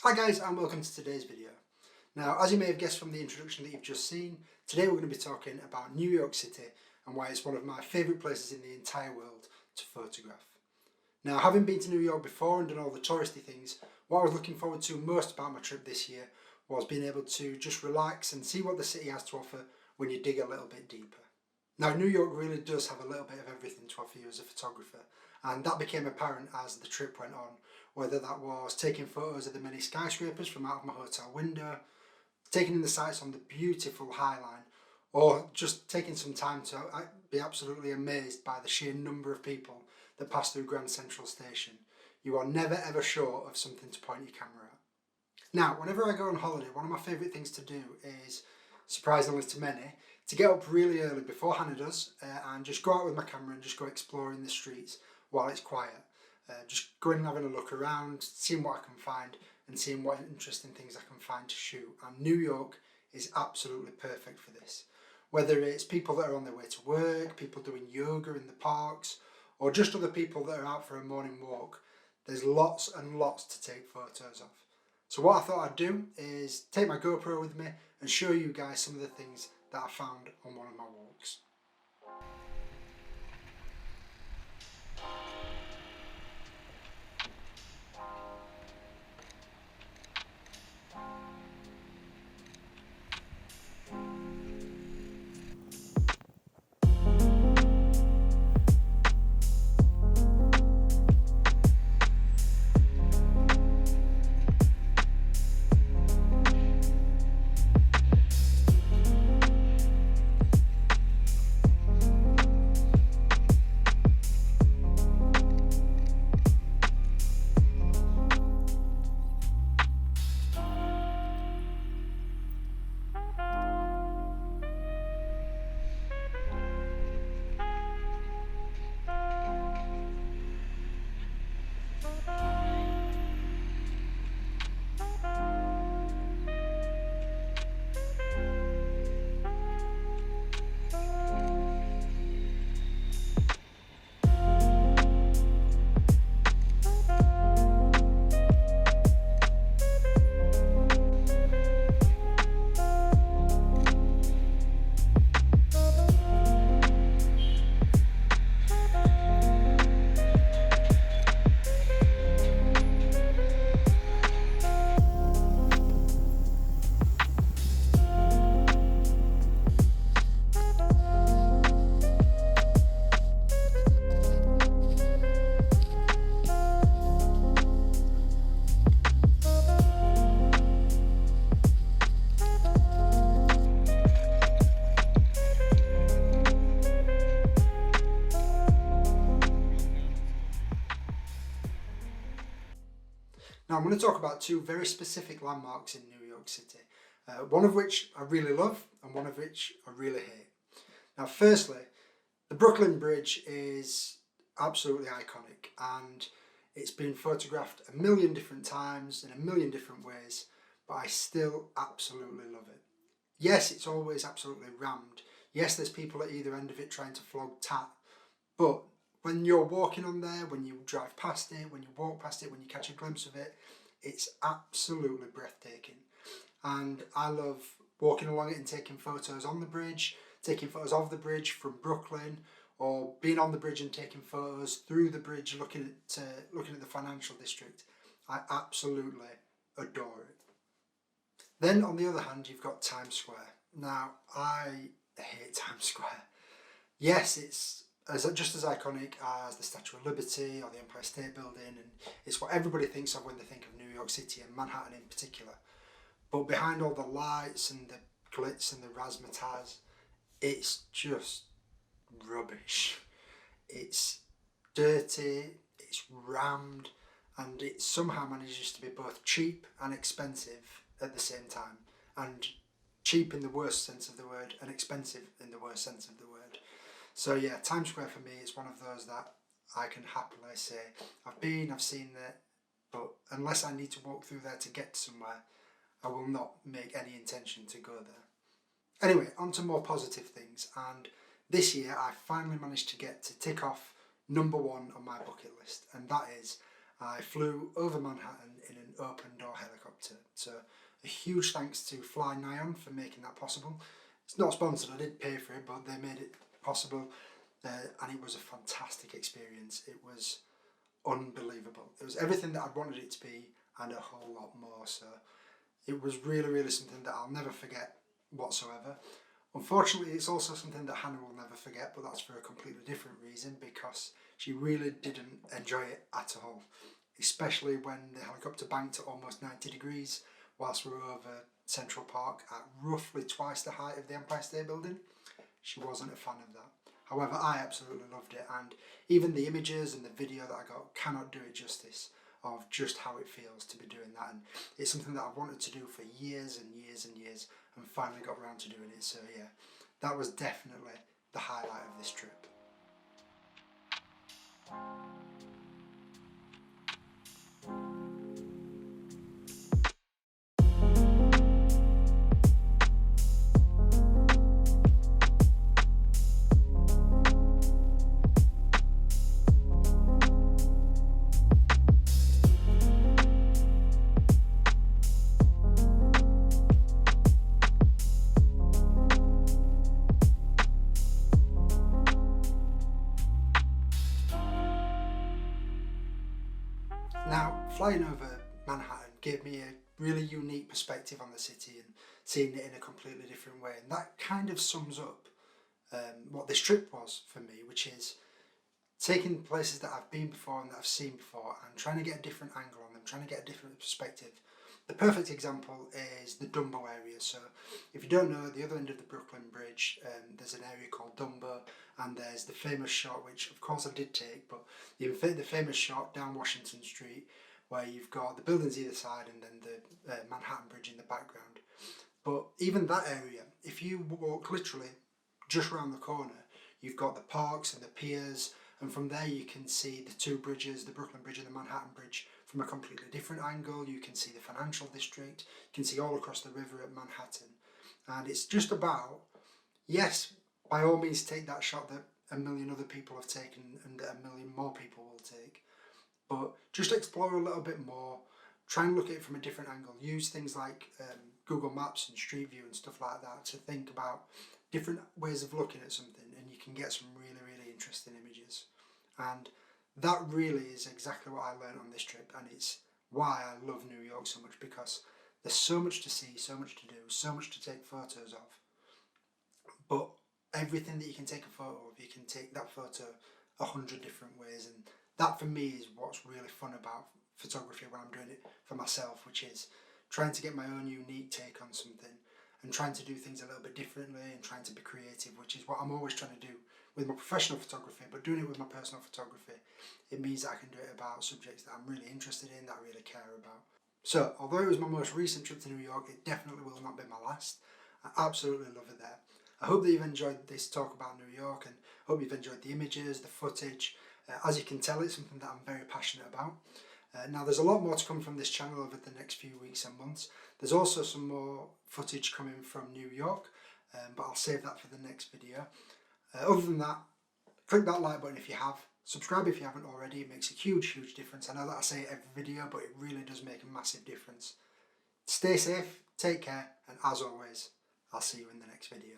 Hi guys, and welcome to today's video. Now, as you may have guessed from the introduction that you've just seen, today we're going to be talking about New York City and why it's one of my favourite places in the entire world to photograph. Now, having been to New York before and done all the touristy things, what I was looking forward to most about my trip this year was being able to just relax and see what the city has to offer when you dig a little bit deeper. Now, New York really does have a little bit of everything to offer you as a photographer, and that became apparent as the trip went on, whether that was taking photos of the many skyscrapers from out of my hotel window, taking in the sights on the beautiful High Line, or just taking some time to be absolutely amazed by the sheer number of people that pass through Grand Central Station. You are never ever short of something to point your camera at. Now, whenever I go on holiday, one of my favourite things to do is, surprisingly to many, to get up really early before Hannah does and just go out with my camera and just go exploring the streets while it's quiet. Just going and having a look around, seeing what I can find and seeing what interesting things I can find to shoot. And New York is absolutely perfect for this. Whether it's people that are on their way to work, people doing yoga in the parks, or just other people that are out for a morning walk, there's lots and lots to take photos of. So what I thought I'd do is take my GoPro with me and show you guys some of the things that I found on one of my walks. Now I'm going to talk about two very specific landmarks in New York City, one of which I really love and one of which I really hate. Now firstly, the Brooklyn Bridge is absolutely iconic and it's been photographed a million different times in a million different ways, but I still absolutely love it. Yes, it's always absolutely rammed. Yes, there's people at either end of it trying to flog tat, but when you're walking on there, when you drive past it, when you walk past it, when you catch a glimpse of it, it's absolutely breathtaking. And I love walking along it and taking photos on the bridge, taking photos of the bridge from Brooklyn, or being on the bridge and taking photos through the bridge looking at the financial district. I absolutely adore it. Then on the other hand, you've got Times Square. Now, I hate Times Square. Yes, it's just as iconic as the Statue of Liberty or the Empire State Building, and it's what everybody thinks of when they think of New York City and Manhattan in particular. But behind all the lights and the glitz and the razzmatazz, it's just rubbish. It's dirty, it's rammed, and it somehow manages to be both cheap and expensive at the same time. And cheap in the worst sense of the word and expensive in the worst sense of the word. So yeah, Times Square for me is one of those that I can happily say I've seen it, but unless I need to walk through there to get somewhere, I will not make any intention to go there. Anyway, on to more positive things, and this year I finally managed to get to tick off number one on my bucket list, and that is I flew over Manhattan in an open door helicopter. So a huge thanks to Fly Nyan for making that possible. It's not sponsored, I did pay for it, but they made it possible, and it was a fantastic experience. It was unbelievable. It was everything that I wanted it to be and a whole lot more. So it was really something that I'll never forget whatsoever. Unfortunately, it's also something that Hannah will never forget, but that's for a completely different reason, because she really didn't enjoy it at all, especially when the helicopter banked at almost 90 degrees whilst we were over Central Park at roughly twice the height of the Empire State Building. She wasn't a fan of that. However, I absolutely loved it, and even the images and the video that I got cannot do it justice of just how it feels to be doing that. And it's something that I've wanted to do for years and years and years, and finally got around to doing it. So yeah, that was definitely the highlight of this trip. Now, flying over Manhattan gave me a really unique perspective on the city and seeing it in a completely different way. And that kind of sums up what this trip was for me, which is taking places that I've been before and that I've seen before and trying to get a different angle on them, trying to get a different perspective. The perfect example is the Dumbo area. So if you don't know, at the other end of the Brooklyn Bridge, there's an area called Dumbo, and there's the famous shot, which of course I did take, but the famous shot down Washington Street where you've got the buildings either side and then the Manhattan Bridge in the background. But even that area, if you walk literally just around the corner, you've got the parks and the piers, and from there you can see the two bridges, the Brooklyn Bridge and the Manhattan Bridge, from a completely different angle. You can see the financial district, you can see all across the river at Manhattan. And it's just about, yes, by all means take that shot that a million other people have taken and that a million more people will take, but just explore a little bit more, try and look at it from a different angle, use things like Google Maps and Street View and stuff like that to think about different ways of looking at something, and you can get some really interesting images. And that really is exactly what I learned on this trip, and it's why I love New York so much, because there's so much to see, so much to do, so much to take photos of. But everything that you can take a photo of, you can take that photo 100 different ways, and that for me is what's really fun about photography when I'm doing it for myself, which is trying to get my own unique take on something and trying to do things a little bit differently and trying to be creative, which is what I'm always trying to do with my professional photography. But doing it with my personal photography, it means that I can do it about subjects that I'm really interested in, that I really care about. So although it was my most recent trip to New York, it definitely will not be my last. I absolutely love it there. I hope that you've enjoyed this talk about New York, and hope you've enjoyed the images, the footage. As you can tell, it's something that I'm very passionate about. Now there's a lot more to come from this channel over the next few weeks and months. There's also some more footage coming from New York, but I'll save that for the next video. Other than that, click that like button if you have, subscribe if you haven't already. It makes a huge difference. I know that I say it every video, but it really does make a massive difference. Stay safe, take care, and as always, I'll see you in the next video.